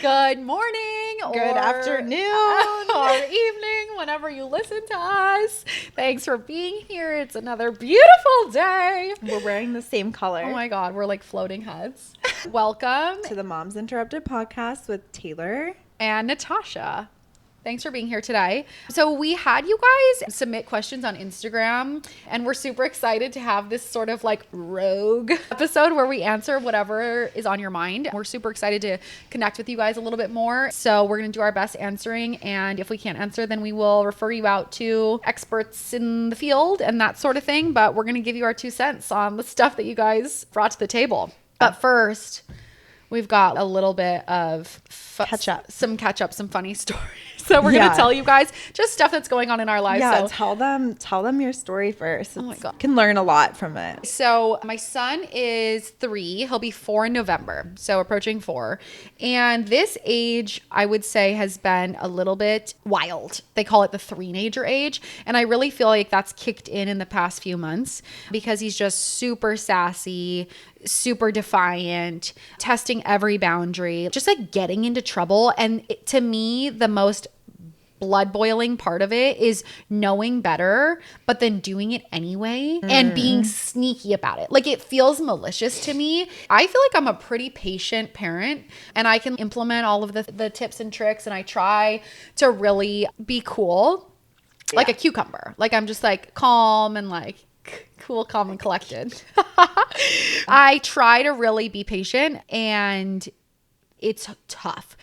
Good morning Good afternoon. or evening whenever you listen to us. Thanks for being here. It's another beautiful day. We're wearing the same color. Oh my God, we're like floating heads. Welcome To the Moms Interrupted podcast with Taylor. and Natasha. Thanks for being here today. So we had you guys submit questions on Instagram, and we're super excited to have this sort of like rogue episode where we answer whatever is on your mind. We're super excited to connect with you guys a little bit more. So we're going to do our best answering, and if we can't answer, then we will refer you out to experts in the field and that sort of thing. But we're going to give you our 2 cents on the stuff that you guys brought to the table. But first, we've got a little bit of Catch up. some funny stories. So we're going to tell you guys just stuff that's going on in our lives. Yeah, So tell them your story first. Oh my God. You can learn a lot from it. So my son is 3. He'll be 4 in November. So approaching 4. And this age, I would say, has been a little bit wild. They call it the 3-nager age. And I really feel like that's kicked in the past few months because he's just super sassy, super defiant, testing every boundary, just like getting into trouble. And to me, the most blood boiling part of it is knowing better, but then doing it anyway and being sneaky about it. Like, it feels malicious to me. I feel like I'm a pretty patient parent and I can implement all of the tips and tricks, and I try to really be cool, like a cucumber. Like, I'm just like calm and like cool, calm, and collected. I try to really be patient, and it's tough.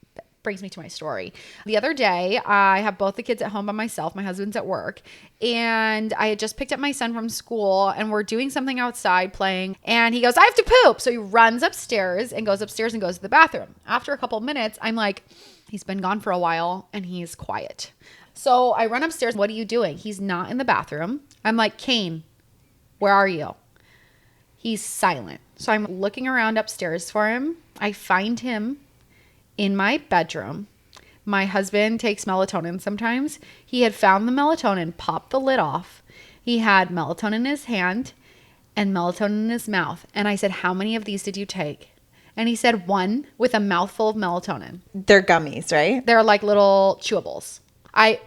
Brings me to my story. The other day, I have both the kids at home by myself. My husband's at work. And I had just picked up my son from school, and we're doing something outside playing. And he goes, "I have to poop." So he runs upstairs and goes to the bathroom. After a couple of minutes, I'm like, he's been gone for a while and he's quiet. So I run upstairs. "What are you doing?" He's not in the bathroom. I'm like, "Kane, where are you?" He's silent. So I'm looking around upstairs for him. I find him in my bedroom. My husband takes melatonin sometimes. He had found the melatonin, popped the lid off. He had melatonin in his hand and melatonin in his mouth. And I said, "How many of these did you take?" And he said, "1," with a mouthful of melatonin. They're gummies, right? They're like little chewables. I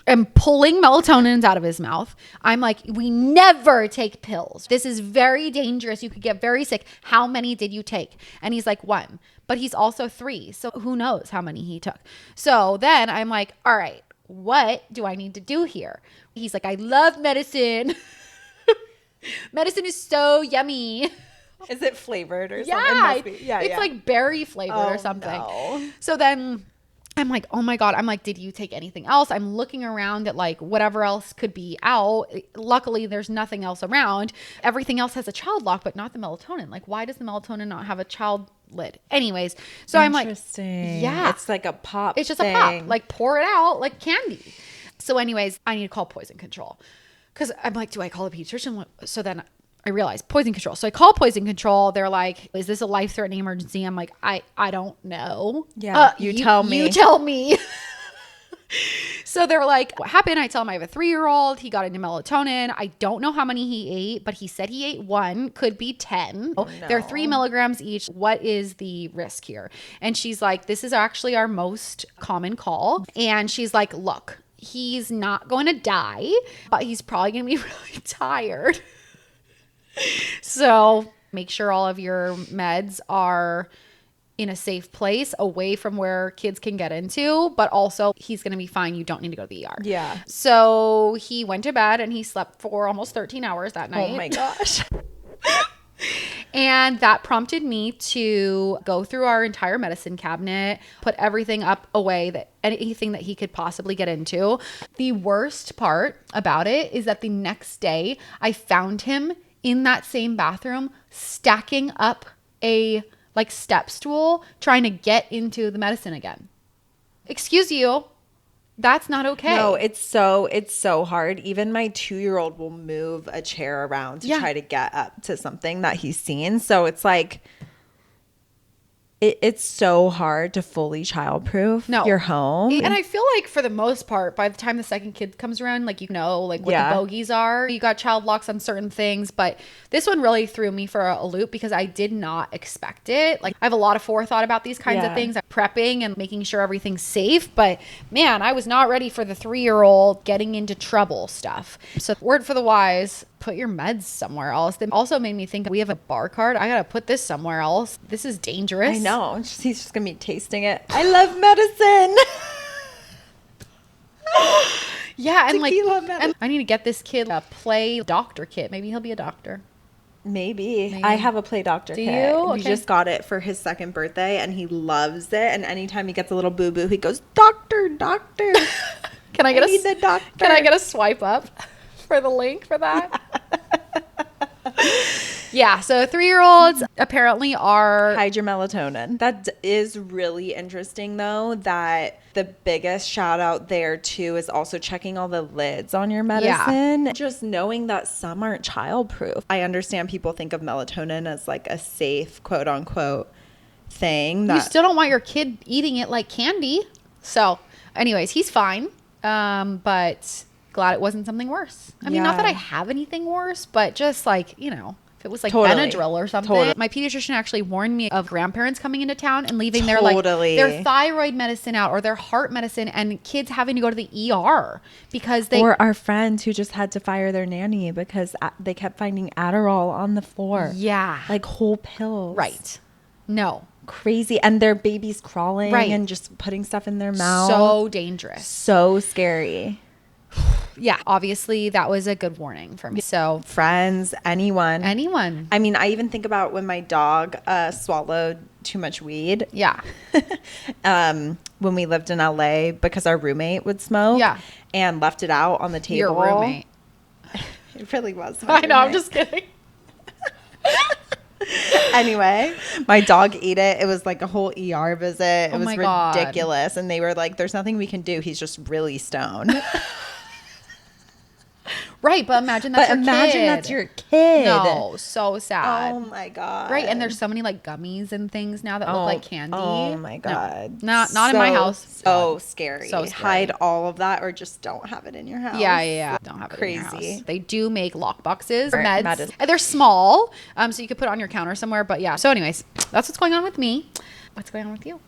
am pulling melatonins out of his mouth. I'm like, "We never take pills. This is very dangerous. You could get very sick. How many did you take?" And he's like, "1." But he's also 3. So who knows how many he took. So then I'm like, "All right, what do I need to do here?" He's like, "I love medicine." Medicine is so yummy. Is it flavored or something? Yeah, It must be. it's like berry flavored or something. No. So then I'm like, "Oh my God." I'm like, "Did you take anything else?" I'm looking around at like whatever else could be out. Luckily, there's nothing else around. Everything else has a child lock, but not the melatonin. Like, why does the melatonin not have a child lid? Anyways, so I'm like, Interesting. yeah. It's like a pop. it's just thing. a pop. Like, pour it out like candy. So anyways, I need to call poison control because I'm like, do I call a pediatrician? So then I realized poison control. So I call poison control. They're like, "Is this a life-threatening emergency?" I'm like, I don't know. Yeah, you tell me. You tell me. So they're like, "What happened?" I tell him I have a 3-year-old. He got into melatonin. I don't know how many he ate, but he said he ate 1, could be 10. no. They're 3 milligrams each. What is the risk here? And she's like, "This is actually our most common call." And she's like, "Look, he's not going to die, but he's probably going to be really tired. So make sure all of your meds are in a safe place away from where kids can get into, but also he's going to be fine. You don't need to go to the ER." Yeah. So he went to bed and he slept for almost 13 hours that night. Oh my gosh. And that prompted me to go through our entire medicine cabinet, put everything up away, that anything that he could possibly get into. The worst part about it is that the next day I found him in that same bathroom stacking up a like step stool trying to get into the medicine again. Excuse you. That's not okay. No, it's so hard. Even my 2-year-old will move a chair around to try to get up to something that he's seen. So it's like, It's so hard to fully childproof your home. And I feel like for the most part, by the time the second kid comes around, like, like what Yeah. the bogeys are. You got child locks on certain things, but this one really threw me for a loop because I did not expect it. Like, I have a lot of forethought about these kinds of things. I'm prepping and making sure everything's safe, but man, I was not ready for the 3-year-old getting into trouble stuff. So word for the wise, put your meds somewhere else. That also made me think, we have a bar card. I gotta put this somewhere else. This is dangerous. I know. He's just gonna be tasting it. I love medicine. Yeah, and Tequila like, medicine. and I need to get this kid a play doctor kit. Maybe he'll be a doctor. Maybe. I have a play doctor Do kit. you? We Okay. just got it for his second birthday, and he loves it. And anytime he gets a little boo boo, he goes, "Doctor, doctor." Can I get need the doctor. Can I get a swipe up for the link for that? Yeah, so 3-year-olds apparently are Hide your melatonin. That is really interesting, though, that the biggest shout out there, too, is also checking all the lids on your medicine. Just knowing that some aren't childproof. I understand people think of melatonin as like a safe, quote unquote, thing. you still don't want your kid eating it like candy. So, anyways, he's fine. But glad it wasn't something worse. I mean, not that I have anything worse, but just like, if it was like Totally. Benadryl or something. Totally. My pediatrician actually warned me of grandparents coming into town and leaving their thyroid medicine out or their heart medicine, and kids having to go to the ER because or our friends who just had to fire their nanny because they kept finding Adderall on the floor. Yeah. Like whole pills. Right. No. Crazy. And their babies crawling and just putting stuff in their mouth. So dangerous. So scary. Yeah. Obviously, that was a good warning for me. So, Friends, anyone. I mean, I even think about when my dog swallowed too much weed. Yeah. When we lived in LA because our roommate would smoke. Yeah. And left it out on the table. Your roommate. It really was. I know. I'm just kidding. Anyway, my dog ate it. It was like a whole ER visit. It was my God. ridiculous. And they were like, there's nothing we can do. He's just really stoned. Right. But imagine that's That's your kid. No. So sad. Oh my God. Right. And there's so many like gummies and things now that look like candy. Oh my God. No, not in my house. So scary. So scary. Hide all of that or just don't have it in your house. Yeah. Don't have it in your Crazy. house. They do make lock boxes, Or meds. medicine. And they're small, so you could put it on your counter somewhere. But yeah. So anyways, that's what's going on with me. What's going on with you?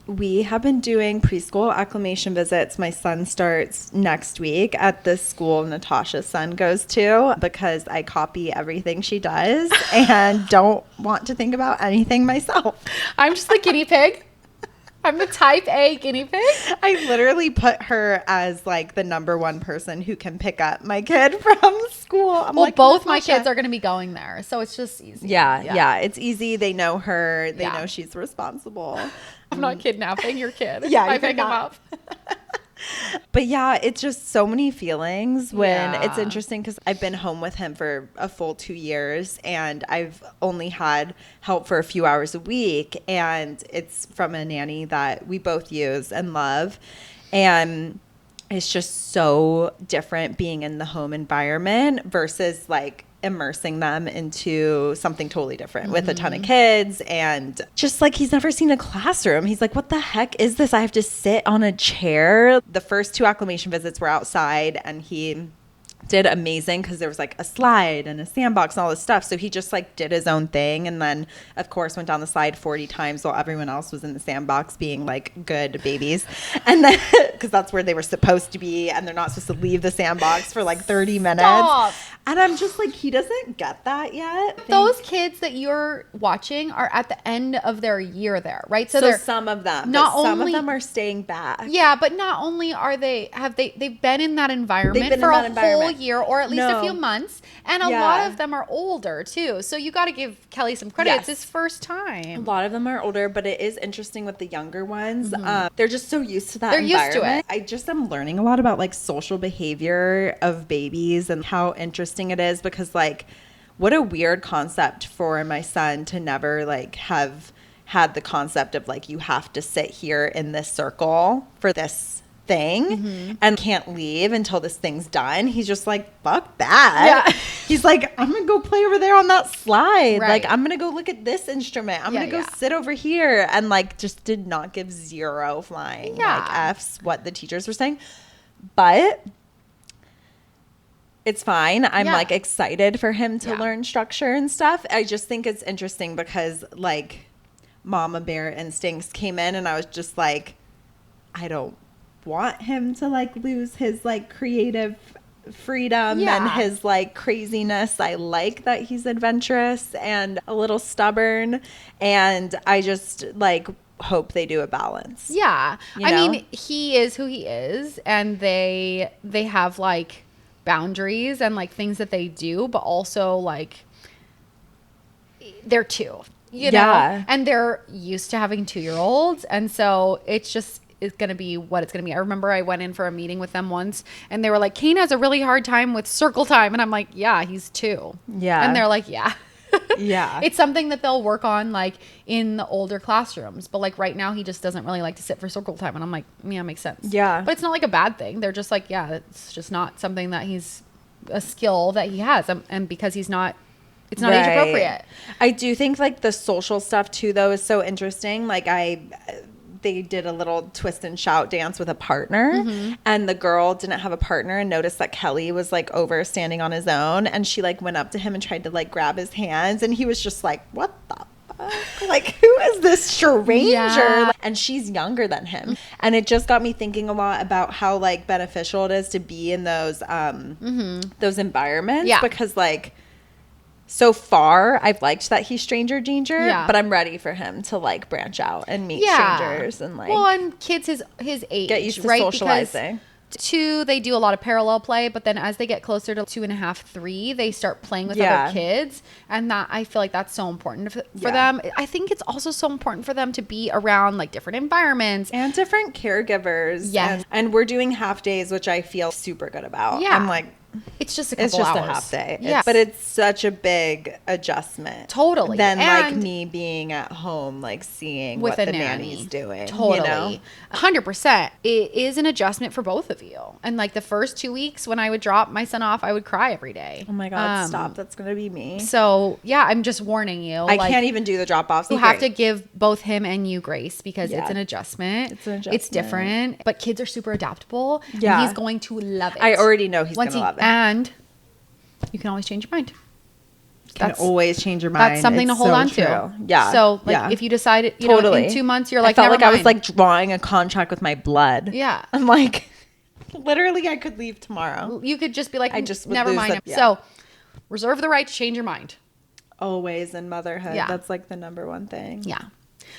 We have been doing preschool acclimation visits. My son starts next week at the school Natasha's son goes to because I copy everything she does and don't want to think about anything myself. I'm just the guinea pig. I'm the type A guinea pig. I literally put her as like the number one person who can pick up my kid from school. I'm Well, like, both my Natasha. kids are going to be going there, so it's just easy. Yeah. It's easy. They know her. They Yeah. know she's responsible. I'm not kidnapping your kid. Yeah, I you're pick him not. up. But yeah, it's just so many feelings when it's Yeah. interesting because I've been home with him for a full 2 years and I've only had help for a few hours a week. And it's from a nanny that we both use and love. And it's just so different being in the home environment versus like immersing them into something totally different with a ton of kids. And just like he's never seen a classroom. He's like, what the heck is this? I have to sit on a chair. The first 2 acclimation visits were outside and he did amazing because there was like a slide and a sandbox and all this stuff. So he just like did his own thing. And then of course went down the slide 40 times while everyone else was in the sandbox being like good babies. And then because that's where they were supposed to be. And they're not supposed to leave the sandbox for like 30 minutes. Stop. And I'm just like, he doesn't get that yet. Those kids that you're watching are at the end of their year there, right? So they're some of them, not but some only- of them are staying back. yeah, but not only are they've been in that environment been in for that a environment. whole year or at least a No. few months, and a Yeah. lot of them are older too. So you got to give Kelly some credit. Yes. It's his first A time. lot of them are older, but it is interesting with the younger ones. They're just so used to that They're used to environment. it. I just am learning a lot about like social behavior of babies and how interesting it is because like what a weird concept for my son to never like have had the concept of like you have to sit here in this circle for this thing and can't leave until this thing's done. He's just like, fuck that. Yeah. He's like, I'm going to go play over there on that slide. Right. Like, I'm going to go look at this instrument. I'm Yeah, going to go yeah. sit over here. And like, just did not give zero flying Yeah. like F's what the teachers were saying. But it's fine. I'm Yeah. like excited for him to Yeah. learn structure and stuff. I just think it's interesting because like mama bear instincts came in and I was just like, I don't want him to like lose his like creative freedom Yeah. and his like craziness. I like that he's adventurous and a little stubborn, and I just like hope they do a balance. Yeah. You I know? mean, he is who he is, and they have like boundaries and like things that they do, but also like they're two, you know, Yeah. and they're used to having 2-year-olds. And so it's going to be what it's going to be. I remember I went in for a meeting with them once and they were like, Kane has a really hard time with circle time. And I'm like, yeah, he's 2. Yeah. And they're like, yeah. Yeah. It's something that they'll work on like in the older classrooms. But like right now he just doesn't really like to sit for circle time. And I'm like, yeah, makes sense. Yeah. But it's not like a bad thing. They're just like, yeah, it's just not something that he's a skill that he has. And because he's not, it's not age Right. appropriate. I do think like the social stuff too though is so interesting. Like they did a little twist and shout dance with a partner, Mm-hmm. and the girl didn't have a partner and noticed that Kelly was like over standing on his own, and she like went up to him and tried to like grab his hands, and he was just like, what the fuck? Like, who is this stranger? Yeah. And she's younger than him. And it just got me thinking a lot about how like beneficial it is to be in those environments. Yeah. Because like so far I've liked that he's stranger danger, Yeah. but I'm ready for him to like branch out and meet Yeah. strangers and like well, and kids his age, get used to right? socializing. Because 2, they do a lot of parallel play, but then as they get closer to 2.5, 3, they start playing with Yeah. other kids, and that I feel like that's so important for Yeah. them. I think it's also so important for them to be around like different environments. And different caregivers. Yes. And we're doing half days, which I feel super good about. Yeah. I'm like, It's just a couple it's just hours. a half day. Yeah, But it's such a big adjustment. Totally. Than like And- me being at home, like seeing with what a the nanny. nanny's doing. Totally. You know? 100%. It is an adjustment for both of you. And like the first 2 weeks when I would drop my son off, I would cry every day. Oh my God, stop. That's going to be me. So yeah, I'm just warning you. I can't even do the drop offs. You have to give both him and you grace because Yeah. it's an adjustment. It's an It's adjustment. different. But kids are super adaptable. Yeah. And he's going to love it. I already know he's going Once to love it. And you can always change your mind. Can always change your mind. That's something to It's hold so on true. to. Yeah. So like yeah. if you decide, you know, Totally. in 2 months, you're like, I felt never like I was mind. like drawing a contract with my blood. Yeah. I'm like, literally, I could leave tomorrow. You could just be like, I just would never lose mind. it. Yeah. So reserve the right to change your mind. Always in motherhood. Yeah. That's like the number one thing. Yeah.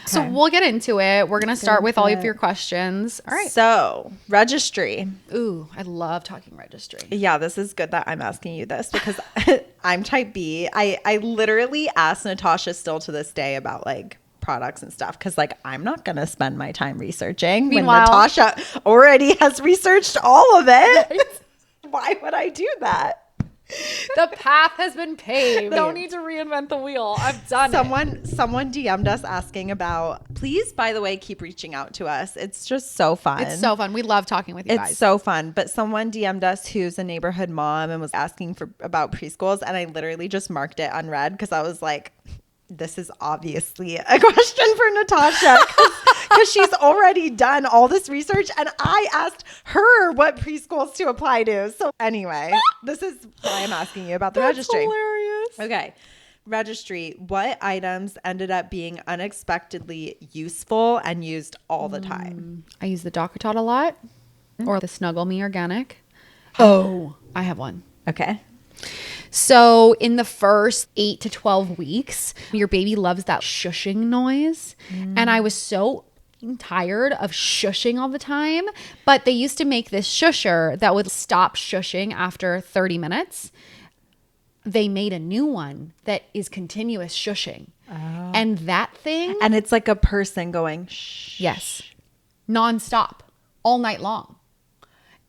So Okay. we'll get into it. We're going to start with all of into your it. questions. All right. So, registry. Ooh, I love talking registry. Yeah, this is good that I'm asking you this because I'm type B. I literally ask Natasha still to this day about like products and stuff because like I'm not going to spend my time researching Meanwhile- when Natasha already has researched all of it. Why would I do that? The path has been paved. Don't need to reinvent the wheel. I've done it. Someone DM'd us asking about, please, by the way, keep reaching out to us. It's just so fun. It's so fun. We love talking with you It's guys. so fun. But someone DM'd us who's a neighborhood mom and was asking about preschools. And I literally just marked it unread because I was like, this is obviously a question for Natasha because she's already done all this research and I asked her what preschools to apply to. So anyway, this is why I'm asking you about the registry. hilarious. Okay. Registry. What items ended up being unexpectedly useful and used all the time? I use the DocuTot a lot or the Snuggle Me Organic. Oh. I have one. Okay. So in the first 8 to 12 weeks, your baby loves that shushing noise. And I was so tired of shushing all the time. But they used to make this shusher that would stop shushing after 30 minutes. They made a new one that is continuous shushing. And that thing, And it's like a person going, shh. yes, nonstop, all night long.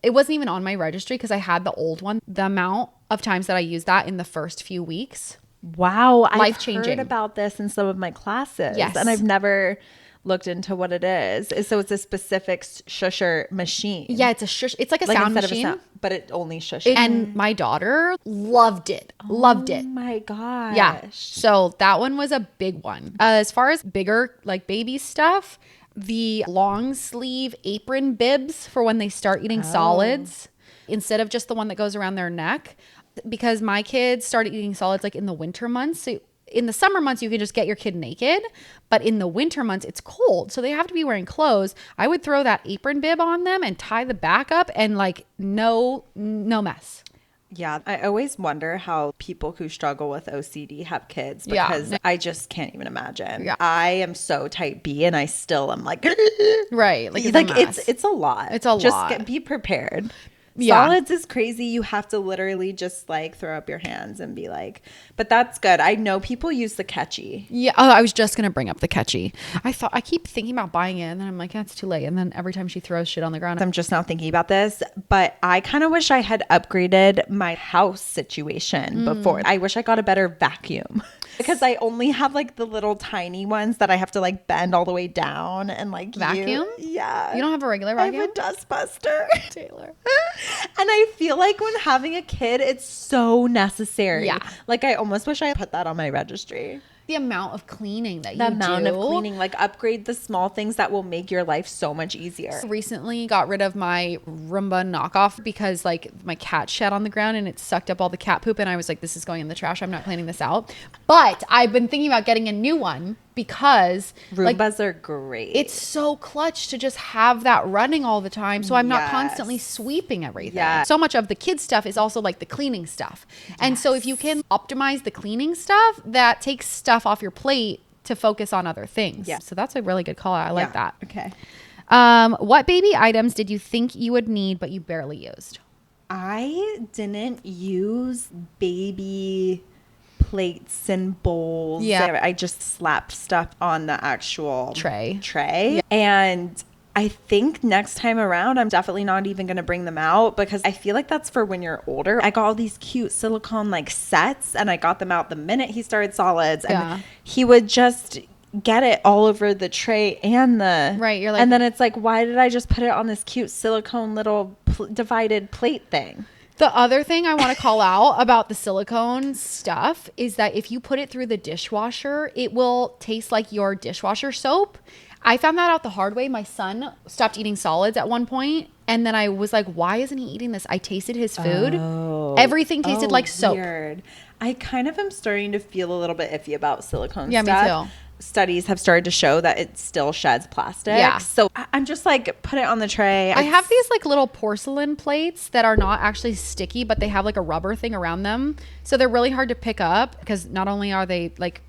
It wasn't even on my registry because I had the old one. The amount of times that I used that in the first few weeks. Wow. I've Life-changing. heard about this in some of my classes. Yes. And I've never looked into what it is. So it's a specific shusher machine. Yeah, it's a shush. It's like a sound instead of machine. but it only shushes. And my daughter loved it. Loved it. Oh my gosh. Yeah. So that one was a big one. As far as bigger, like baby stuff, the long sleeve apron bibs for when they start eating solids instead of just the one that goes around their neck. Because my kids started eating solids like in the winter months. So in the summer months, you can just get your kid naked. But in the winter months, it's cold. So they have to be wearing clothes. I would throw that apron bib on them and tie the back up and like no mess. Yeah, I always wonder how people who struggle with OCD have kids because I just can't even imagine. Yeah. I am so type B and I still am like Right. Like it's a lot. It's a lot. Just be prepared. Yeah. Solids is crazy. You have to literally just like throw up your hands and be like, but that's good. I know people use the Catchy. Yeah. Oh, I was just going to bring up the Catchy. I keep thinking about buying it and then I'm like, that's too late. And then every time she throws shit on the ground. I'm just now thinking about this, but I kind of wish I had upgraded my house situation before. I wish I got a better vacuum because I only have like the little tiny ones that I have to like bend all the way down and like Vacuum? Yeah. You don't have a regular I vacuum? have a dust buster. Taylor. And I feel like when having a kid, it's so necessary. Yeah. Like I almost wish I put that on my registry. The amount of cleaning that The you amount do. of cleaning, like upgrade the small things that will make your life so much easier. Recently got rid of my Roomba knockoff because like my cat shed on the ground and it sucked up all the cat poop and I was like, this is going in the trash. I'm not cleaning this out. But I've been thinking about getting a new one because Roombas are great. it's so clutch to just have that running all the time. So I'm not constantly sweeping everything. Yeah. So much of the kids stuff is also like the cleaning stuff. And so if you can optimize the cleaning stuff, that takes stuff off your plate to focus on other things. Yeah. So that's a really good call out. I like that. Okay. What baby items did you think you would need, but you barely used? I didn't use baby plates and bowls. Yeah. I just slapped stuff on the actual Tray. Yeah. And I think next time around, I'm definitely not even going to bring them out because I feel like that's for when you're older. I got all these cute silicone like sets and I got them out the minute he started solids. Yeah. And he would just get it all over the tray and the Right, you're like- and then it's like, why did I just put it on this cute silicone little divided plate thing? The other thing I want to call out about the silicone stuff is that if you put it through the dishwasher, it will taste like your dishwasher soap. I found that out the hard way. My son stopped eating solids at one point, and then I was like, why isn't he eating this? I tasted his food. Everything tasted like soap. Weird. I kind of am starting to feel a little bit iffy about silicone Yeah, me stuff. too. Studies have started to show that it still sheds plastic. Yeah. So I'm just like, put it on the tray. I have these like little porcelain plates that are not actually sticky, but they have like a rubber thing around them. So they're really hard to pick up because not only are they like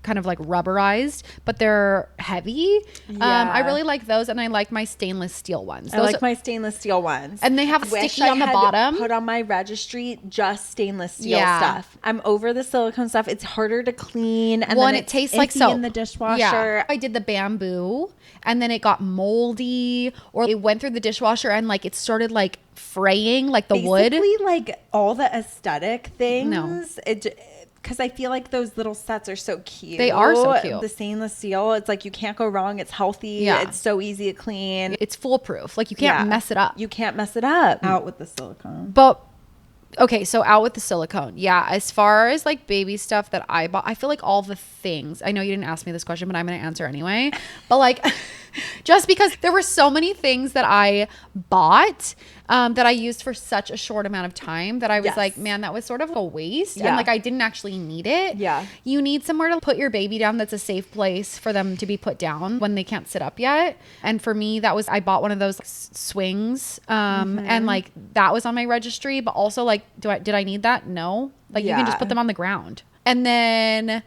kind of like rubberized, but they're heavy. Yeah. I really like those, and I like my stainless steel ones. I like my stainless steel ones. And they have Wish sticky I on the had bottom. Put on my registry just stainless steel Yeah. stuff. I'm over the silicone stuff. It's harder to clean. And Well, then and it it's tastes like iffy soap in the dishwasher. Yeah. I did the bamboo, and then it got moldy, or it went through the dishwasher, and like it started like fraying, like the wood. Basically, like all the aesthetic things. No. Because I feel like those little sets are so cute. They are so cute. The stainless steel, it's like you can't go wrong. It's healthy. Yeah. It's so easy to clean. It's foolproof. Like you can't mess it up. You can't mess it up. Out with the silicone. But okay, so out with the silicone. Yeah, as far as like baby stuff that I bought, I feel like all the things. I know you didn't ask me this question, but I'm going to answer anyway. But like just because there were so many things that I bought that I used for such a short amount of time that I was Yes. like, man, that was sort of a waste. And Yeah. like I didn't actually need it. Yeah. You need somewhere to put your baby down that's a safe place for them to be put down when they can't sit up yet. And for me, that was, I bought one of those swings and like that was on my registry, but also like, did I need that? No. Like you can just Yeah. put them on the ground. And then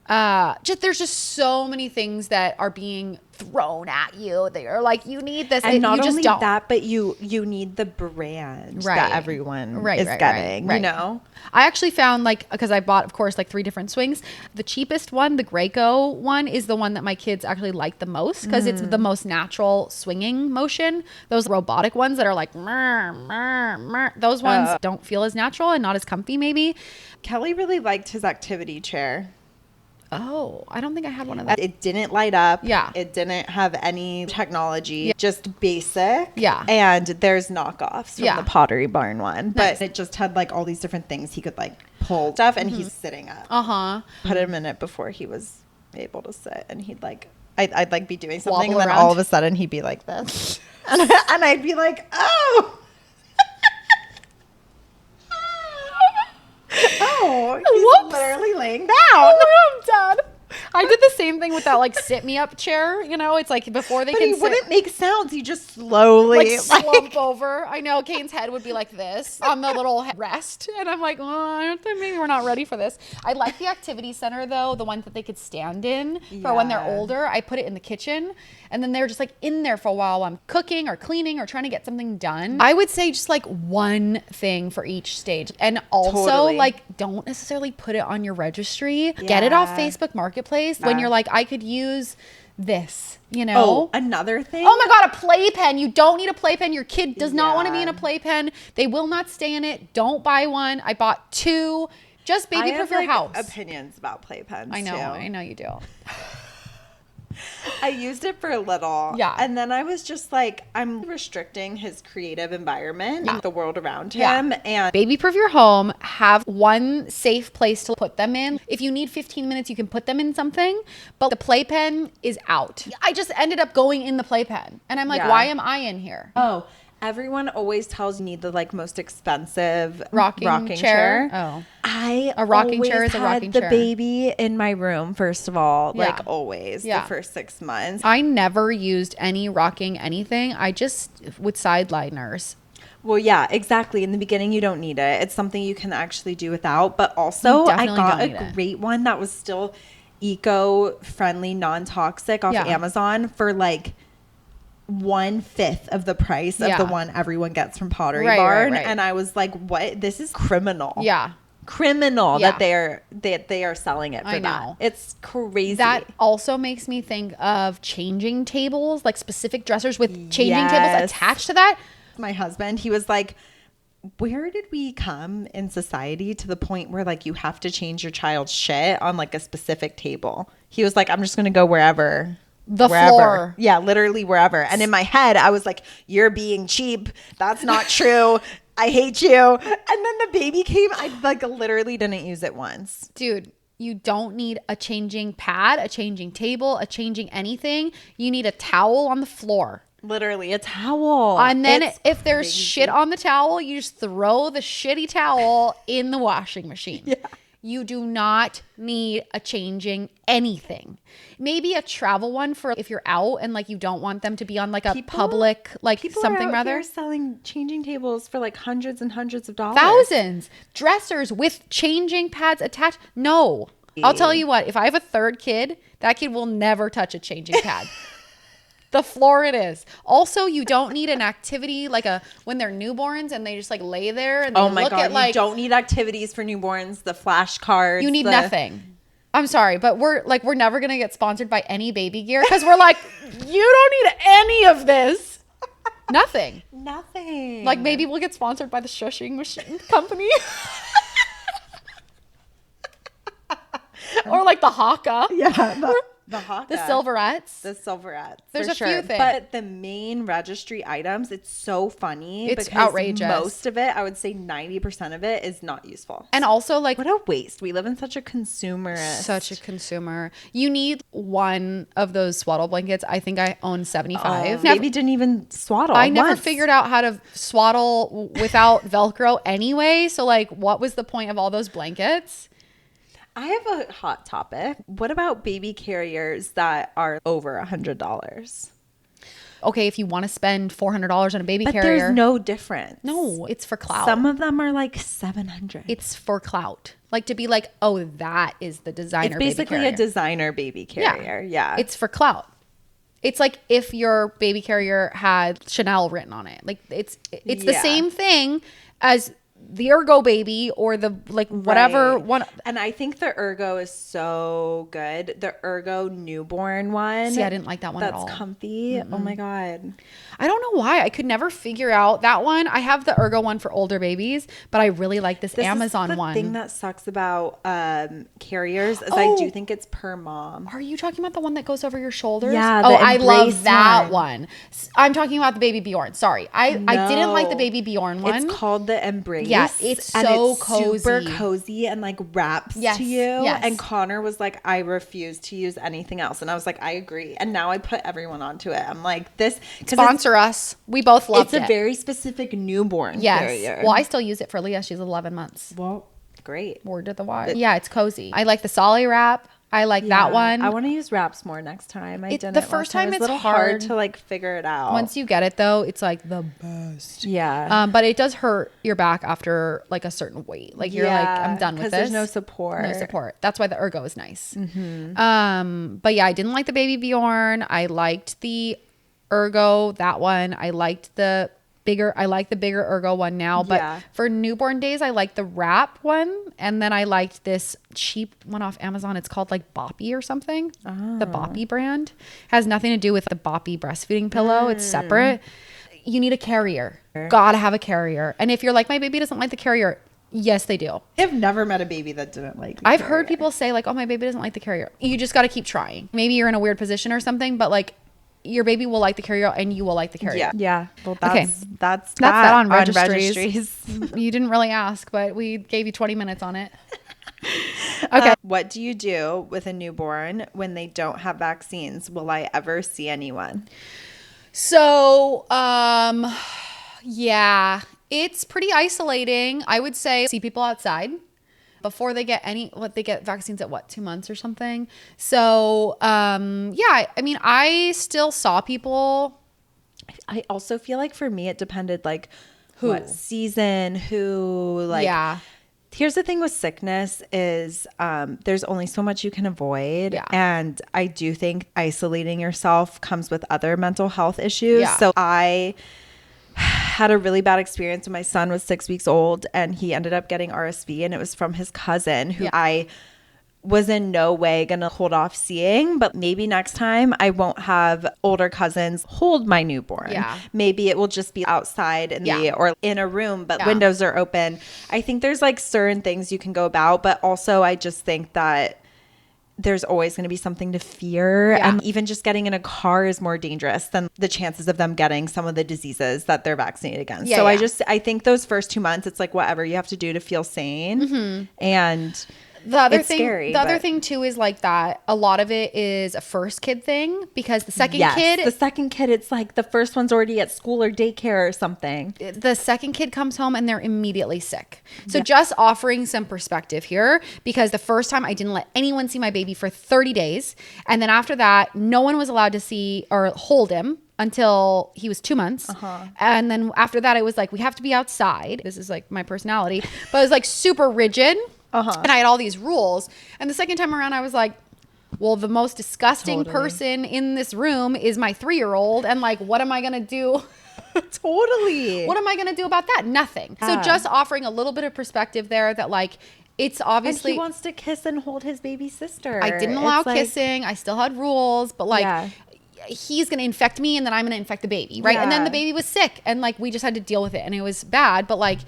there's just so many things that are being thrown at you. They are like, you need this, And not you just only don't. that, but you need the brand Right. that everyone Right, is right, getting. right. You know? I actually found like, because I bought, of course, like 3 different swings. The cheapest one, the Graco one, is the one that my kids actually like the most because it's the most natural swinging motion. Those robotic ones that are like, meh, meh, meh, those ones don't feel as natural and not as comfy maybe. Kelly really liked his activity chair. Oh, I don't think I had one of those. It didn't light up. Yeah. It didn't have any technology, just basic. Yeah. And there's knockoffs from Yeah. the Pottery Barn one. Nice. But it just had like all these different things he could like pull stuff, and he's sitting up. Uh-huh. Put him in it before he was able to sit, and he'd like, I'd like be doing something, Wobble and then around. all of a sudden he'd be like this. and I'd be like, oh. Oh, he's Whoops. literally laying down. I'm done. I did the same thing with that like sit me up chair. You know, it's like before they But can he sit, wouldn't make sounds. He just slowly like slump over. I know Kane's head would be like this on the little rest, and I'm like, oh, I don't think maybe we're not ready for this. I like the activity center though, the one that they could stand in for when they're Yeah. older. I put it in the kitchen, and then they're just like in there for a while I'm cooking or cleaning or trying to get something done. I would say just like one thing for each stage, and also Totally. like don't necessarily put it on your registry. Get it off Yeah. Facebook Marketplace when Yeah. you're like, I could use this, you know? Oh, another thing. Oh my God, a playpen. You don't need a playpen. Your kid does not want to be in a Yeah. playpen. They will not stay in it. Don't buy one. I bought 2. Just I baby-proof have your like house. opinions about playpens. I know. too. I know you do. I used it for a little. Yeah. And then I was just like, I'm restricting his creative environment, Yeah. the world around Yeah. him. And Baby-proof your home. Have one safe place to put them in. If you need 15 minutes, you can put them in something. But the playpen is out. I just ended up going in the playpen. And I'm like, Yeah. why am I in here? oh, everyone always tells you need the like most expensive Rocking chair? Oh. A rocking chair is a rocking the chair. baby in my room, first of all, Yeah. like always, Yeah. the first 6 months. I never used any rocking anything. I just with sideliners. Well, yeah, exactly. In the beginning, you don't need it. It's something you can actually do without. But also, You I definitely got don't need a it. great one that was still eco-friendly, non-toxic off Yeah. Amazon for like 1/5 of the price of Yeah. the one everyone gets from Pottery Right, right, Barn. right. And I was like, what? This is criminal. Yeah. Criminal Yeah. that they are selling it for I that. know. It's crazy. That also makes me think of changing tables, like specific dressers with changing Yes. tables attached to that. My husband, he was like, where did we come in society to the point where like you have to change your child's shit on like a specific table? He was like, I'm just gonna go wherever. The wherever. floor. Yeah, literally wherever. And in my head, I was like, you're being cheap. That's not true. I hate you. And then the baby came. I like literally didn't use it once. Dude, you don't need a changing pad, a changing table, a changing anything. You need a towel on the floor. Literally a towel. And then It's if there's crazy. shit on the towel, you just throw the shitty towel in the washing machine. Yeah. You do not need a changing anything. Maybe a travel one for if you're out and like you don't want them to be on like a public, like People something are out rather. here selling changing tables for like hundreds and hundreds of dollars. Thousands. Dressers with changing pads attached. No. I'll tell you what, if I have a third kid, that kid will never touch a changing pad. The floor it is. Also, you don't need an activity like a when they're newborns and they just like lay there and they Oh my look god! at like you don't need activities for newborns. The flashcards. you need nothing. I'm sorry, but we're never gonna get sponsored by any baby gear because we're like, you don't need any of this. Nothing. Nothing. Like maybe we'll get sponsored by the shushing machine company. Or like the Haka. yeah, the Haka. The Silverettes. The Silverettes. There's for a few sure. things. But the main registry items, it's so funny. It's because outrageous. Most of it, I would say 90% of it is not useful. And also like What a waste. We live in such a consumerist. such a consumer. You need one of those swaddle blankets. I think I own 75. Baby didn't even swaddle. I never once. figured out how to swaddle without Velcro anyway. So like what was the point of all those blankets? I have a hot topic. What about baby carriers that are over $100? Okay, if you want to spend $400 on a baby But carrier. there's no difference. No, it's for clout. Some of them are like 700. It's for clout. Like to be like, oh, that is the designer It's basically baby a carrier. designer baby carrier. Yeah. It's for clout. It's like if your baby carrier had Chanel written on it. Like it's the Yeah. same thing as the Ergo baby or the like whatever Right. one. And I think the Ergo is so good. The Ergo newborn one. See, I didn't like that one at That's all. comfy. Oh my God. I don't know why. I could never figure out that one. I have the Ergo one for older babies, but I really like this Amazon is the one. thing that sucks about carriers is I do think it's per mom. Are you talking about the one that goes over your shoulders? Yeah, Oh, the I love embrace that one. one. I'm talking about the Baby Bjorn. Sorry. I didn't like the No. Baby Bjorn one. It's called the Embrace. Yeah, it's and so super cozy. cozy and like wraps Yes, to you. yes. And Connor was like, I refuse to use anything else. And I was like, I agree. And now I put everyone onto it. I'm like, this 'cause Sponsor us. We both loved it's it. a very specific newborn yes. carrier. Well, I still use it for Leah. She's 11 months. Well, great. Word to the wise. Yeah, it's cozy. I like the Solly wrap. I like that one. I want to use wraps more next time. I didn't. the last first time It was it's a little hard. to like figure it out. Once you get it though, it's like the best. yeah. But it does hurt your back after like a certain weight. Like you're like, I'm done with this. Because there's no support. No support. That's why the Ergo is nice. But yeah, I didn't like the Baby Bjorn. I liked the Ergo, that one. I liked the bigger Ergo one now. But Yeah. for newborn days, I like the wrap one. And then I liked this cheap one off Amazon. It's called like Boppy or something. The Boppy brand. Has nothing to do with the Boppy breastfeeding pillow. It's separate. You need a carrier. Gotta have a carrier. And if you're like, my baby doesn't like the carrier, yes, they do. I've never met a baby that didn't like the I've heard carrier. people say like, oh, my baby doesn't like the carrier. You just got to keep trying. Maybe you're in a weird position or something, but like your baby will like the carrier and you will like the carrier. Yeah. Yeah. Well, Okay. that's that on registries. registries. You didn't really ask, but we gave you 20 minutes on it. Okay. What do you do with a newborn when they don't have vaccines? Will I ever see anyone? So, yeah, it's pretty isolating. I would say see people outside before they get they get vaccines at 2 months or something. So, yeah, I mean, I still saw people. I also feel like for me, it depended like Who? what season, who, like, Yeah. Here's the thing with sickness is there's only so much you can avoid. Yeah. And I do think isolating yourself comes with other mental health issues. Yeah. So I had a really bad experience when my son was 6 weeks old and he ended up getting RSV, and it was from his cousin who Yeah. I was in no way going to hold off seeing, but maybe next time I won't have older cousins hold my newborn. Yeah. Maybe it will just be outside in Yeah. or in a room, but Yeah. windows are open. I think there's like certain things you can go about, but also I just think that there's always going to be something to fear. Yeah. And even just getting in a car is more dangerous than the chances of them getting some of the diseases that they're vaccinated against. Yeah, so yeah. I think those first 2 months, it's like whatever you have to do to feel sane. And The other it's thing, scary, the other but- thing too is like that a lot of it is a first kid thing because the second yes, kid, the second kid, it's like the first one's already at school or daycare or something. the second kid comes home and they're immediately sick. So just offering some perspective here, because the first time I didn't let anyone see my baby for 30 days. And then after that, no one was allowed to see or hold him until he was 2 months. And then after that, it was like, we have to be outside. This is like my personality, but it was like super rigid. And I had all these rules. And the second time around, I was like, well, the most disgusting person in this room is my 3-year-old. And like, what am I going to do? Totally. What am I going to do about that? Nothing. So just offering a little bit of perspective there that like, it's And obviously, he wants to kiss and hold his baby sister. I didn't allow It's like- kissing. I still had rules, but like, Yeah. he's going to infect me and then I'm going to infect the baby. Right. And then Yeah. the baby was sick and like, we just had to deal with it and it was bad, but like,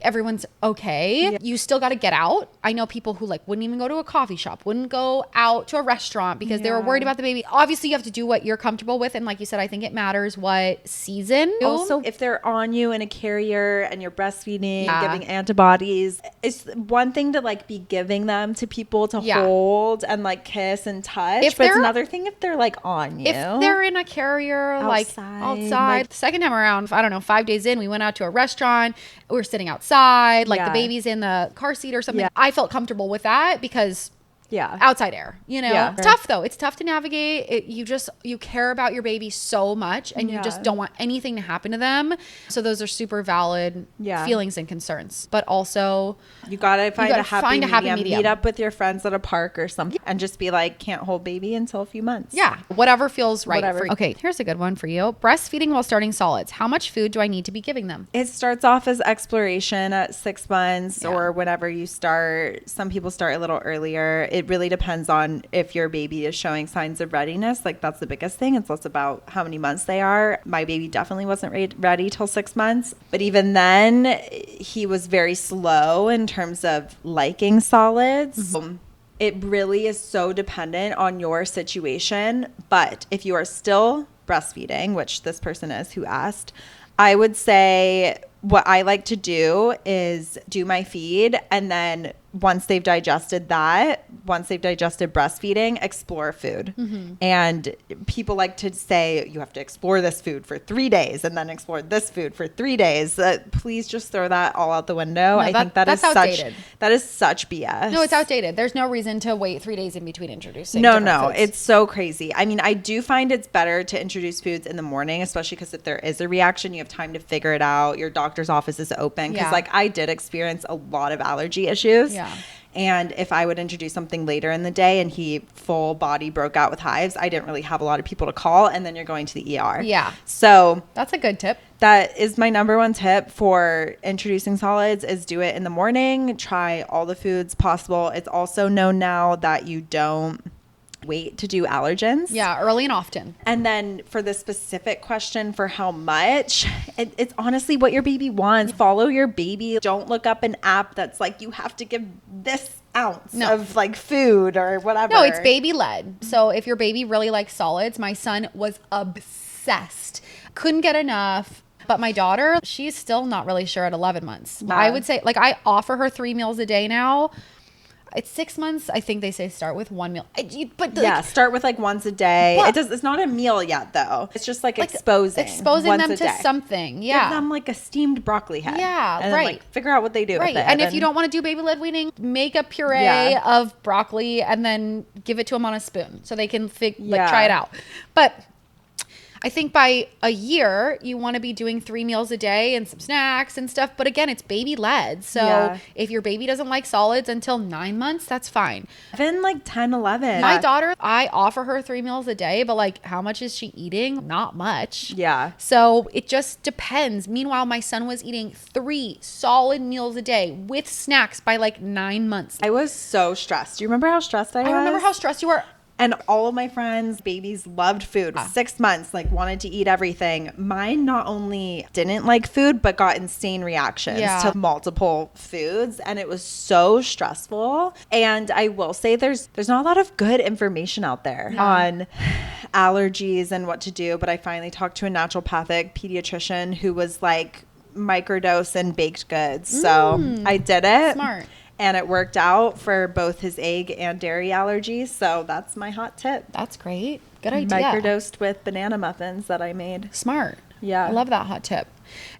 everyone's okay. You still got to get out. I know people who like wouldn't even go to a coffee shop, wouldn't go out to a restaurant because they were worried about the baby. Obviously, you have to do what you're comfortable with. And like you said, I think it matters what season. Also, if they're on you in a carrier and you're breastfeeding, Yeah. giving antibodies, it's one thing to like be giving them to people to Yeah. hold and like kiss and touch. If But it's they're- another thing if they're like on you. if they're in a carrier, like Outside, outside, like- the second time around, I don't know, 5 days in, we went out to a restaurant. We were sitting outside, like Yeah. the baby's in the car seat or something. Yeah. I felt comfortable with that because Yeah. outside air, you know. Yeah. It's tough though. It's tough to navigate. You care about your baby so much, and you just don't want anything to happen to them. So those are super valid feelings and concerns. But also, you gotta find a happy medium. Meet up with your friends at a park or something, and just be like, can't hold baby until a few months. Yeah, whatever feels right. Okay, here's a good one for you. Breastfeeding while starting solids. How much food do I need to be giving them? It starts off as exploration at 6 months or whenever you start. Some people start a little earlier. It really depends on if your baby is showing signs of readiness. Like, that's the biggest thing. It's less about how many months they are. My baby definitely wasn't ready till 6 months. But even then, he was very slow in terms of liking solids. It really is so dependent on your situation. But if you are still breastfeeding, which this person is who asked, I would say what I like to do is do my feed, and then once they've digested breastfeeding, explore food. And people like to say you have to explore this food for 3 days and then explore this food for 3 days. Please just throw that all out the window. I think that's outdated. That is such BS. No, it's outdated. There's no reason to wait 3 days in between introducing. No, it's so crazy. I mean, I do find it's better to introduce foods in the morning, especially because if there is a reaction, you have time to figure it out. Your doctor's office is open. Because like I did experience a lot of allergy issues. Yeah. And if I would introduce something later in the day and he full body broke out with hives, I didn't really have a lot of people to call, and then you're going to the ER. Yeah. So that's a good tip. That is my number one tip for introducing solids is do it in the morning. Try all the foods possible. It's also known now that you don't wait to do allergens. Yeah, early and often. And then for the specific question for how much, it's honestly what your baby wants. Follow your baby. Don't look up an app that's like, you have to give this ounce of like food or whatever. No, it's baby led. So if your baby really likes solids, my son was obsessed. Couldn't get enough. But my daughter, she's still not really sure at 11 months. I would say, like, I offer her 3 meals a day now. It's 6 months. I think they say start with 1 meal. But start with like once a day. It's not a meal yet though. It's just like exposing them to something. Yeah. Give them like a steamed broccoli head. Yeah, and then, like, figure out what they do with it. And if you don't want to do baby led weaning, make a puree of broccoli and then give it to them on a spoon so they can try it out. But I think by a year, you want to be doing 3 meals a day and some snacks and stuff. But again, it's baby led. So if your baby doesn't like solids until 9 months, that's fine. Even like 10, 11. My daughter, I offer her 3 meals a day, but like how much is she eating? Not much. Yeah. So it just depends. Meanwhile, my son was eating 3 solid meals a day with snacks by like 9 months. I was so stressed. Do you remember how stressed I was? I remember how stressed you were. And all of my friends' babies loved food. 6 months, like wanted to eat everything. Mine not only didn't like food, but got insane reactions to multiple foods. And it was so stressful. And I will say there's not a lot of good information out there on allergies and what to do. But I finally talked to a naturopathic pediatrician who was like microdose and baked goods. So I did it. Smart. And it worked out for both his egg and dairy allergies. So that's my hot tip. That's great. Good idea. Microdosed with banana muffins that I made. Smart. Yeah. I love that hot tip.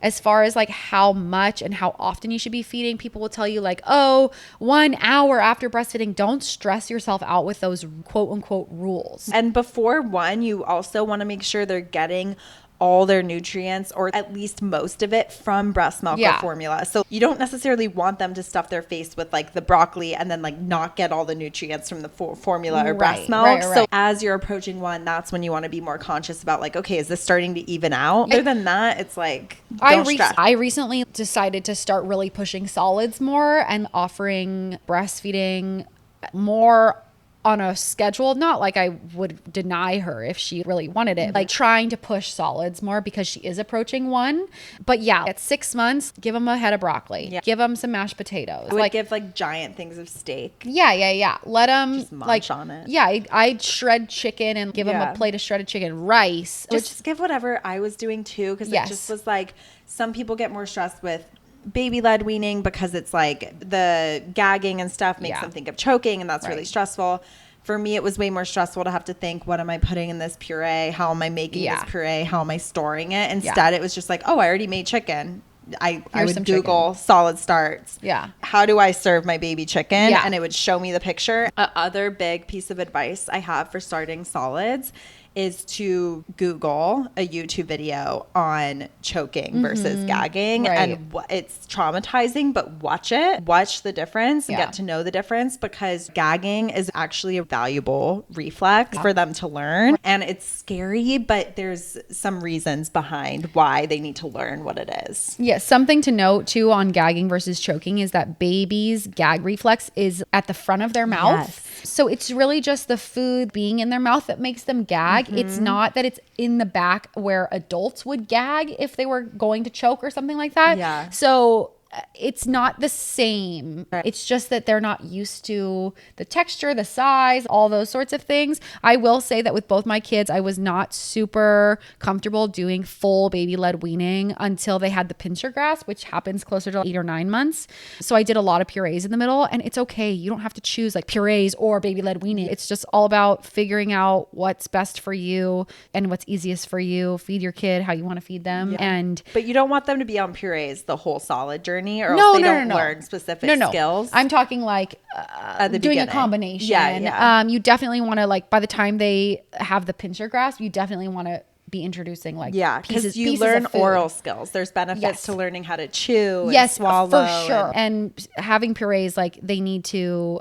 As far as like how much and how often you should be feeding, people will tell you like, 1 hour after breastfeeding. Don't stress yourself out with those quote unquote rules. And before 1, you also want to make sure they're getting all their nutrients, or at least most of it, from breast milk or formula. So you don't necessarily want them to stuff their face with like the broccoli and then like not get all the nutrients from the formula or breast milk. Right. So as you're approaching 1, that's when you want to be more conscious about like, okay, is this starting to even out? Other than that, it's like, don't stress. I recently decided to start really pushing solids more and offering breastfeeding more on a schedule. Not like I would deny her if she really wanted it, like trying to push solids more because she is approaching 1. But at 6 months, give them a head of broccoli, give them some mashed potatoes. I would give like giant things of steak. Let them just munch on it. I'd shred chicken and give them a plate of shredded chicken, rice. Just give whatever I was doing too, because it just was like, some people get more stressed with baby-led weaning because it's like the gagging and stuff makes them think of choking, and that's really stressful. For me, it was way more stressful to have to think, what am I putting in this puree? How am I making this puree? How am I storing it? Instead, it was just like, I already made chicken. I Here's would some Google solid starts. Yeah. How do I serve my baby chicken? Yeah. And it would show me the picture. Other big piece of advice I have for starting solids is to Google a YouTube video on choking versus gagging. Right. And it's traumatizing, but watch it. Watch the difference and Yeah. get to know the difference, because gagging is actually a valuable reflex for them to learn. And it's scary, but there's some reasons behind why they need to learn what it is. Yeah, something to note too on gagging versus choking is that babies' gag reflex is at the front of their mouth. Yes. So it's really just the food being in their mouth that makes them gag. It's not that it's in the back where adults would gag if they were going to choke or something like that. Yeah. So it's not the same. It's just that they're not used to the texture, the size, all those sorts of things. I will say that with both my kids, I was not super comfortable doing full baby-led weaning until they had the pincher grasp, which happens closer to 8 or 9 months. So I did a lot of purees in the middle, and it's okay. You don't have to choose like purees or baby-led weaning. It's just all about figuring out what's best for you and what's easiest for you. Feed your kid how you want to feed them. And But you don't want them to be on purees the whole solid journey, or else they don't learn specific skills. I'm talking like At the doing a beginning. combination. Yeah. You definitely want to, like, by the time they have the pincher grasp, you definitely want to be introducing like because you pieces learn of food. oral skills. There's benefits Yes. to learning how to chew and Yes, swallow. for sure. And having purees, like, they need to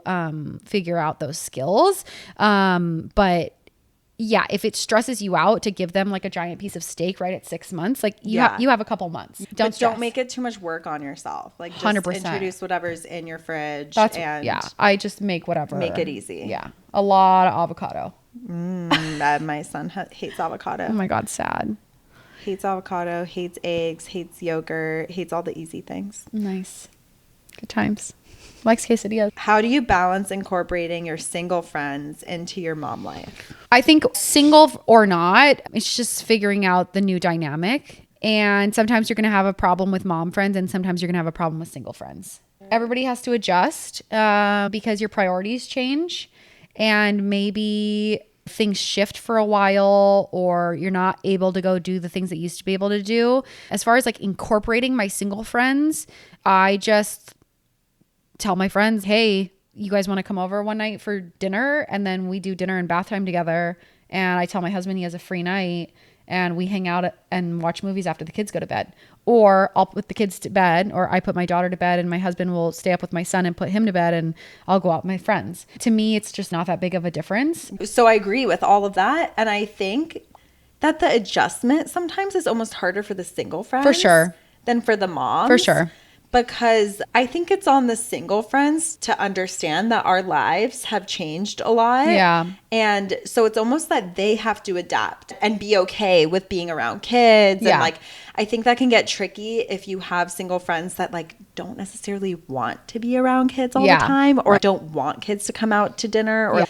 figure out those skills. But yeah, if it stresses you out to give them like a giant piece of steak right at 6 months, like you have a couple months. Don't Don't make it too much work on yourself. Like, just 100%. introduce whatever's in your fridge. and I just make whatever. Make it easy. Yeah. A lot of avocado. My son hates avocado. Oh my God, sad. Hates avocado, hates eggs, hates yogurt, hates all the easy things. Nice. Good times. Likes quesadillas. How do you balance incorporating your single friends into your mom life? I think single or not, it's just figuring out the new dynamic. And sometimes you're going to have a problem with mom friends, and sometimes you're going to have a problem with single friends. Everybody has to adjust because your priorities change, and maybe things shift for a while, or you're not able to go do the things that you used to be able to do. As far as like incorporating my single friends, I just tell my friends, hey, you guys want to come over one night for dinner? And then we do dinner and bath time together. And I tell my husband he has a free night, and we hang out and watch movies after the kids go to bed. Or I'll put the kids to bed, or I put my daughter to bed, and my husband will stay up with my son and put him to bed, and I'll go out with my friends. To me, it's just not that big of a difference. So I agree with all of that. And I think that the adjustment sometimes is almost harder for the single friends. For sure. Than for the moms. For sure. Because I think it's on the single friends to understand that our lives have changed a lot. Yeah. And so it's almost that they have to adapt and be okay with being around kids. Yeah. And like, I think that can get tricky if you have single friends that like don't necessarily want to be around kids all the time, or don't want kids to come out to dinner, or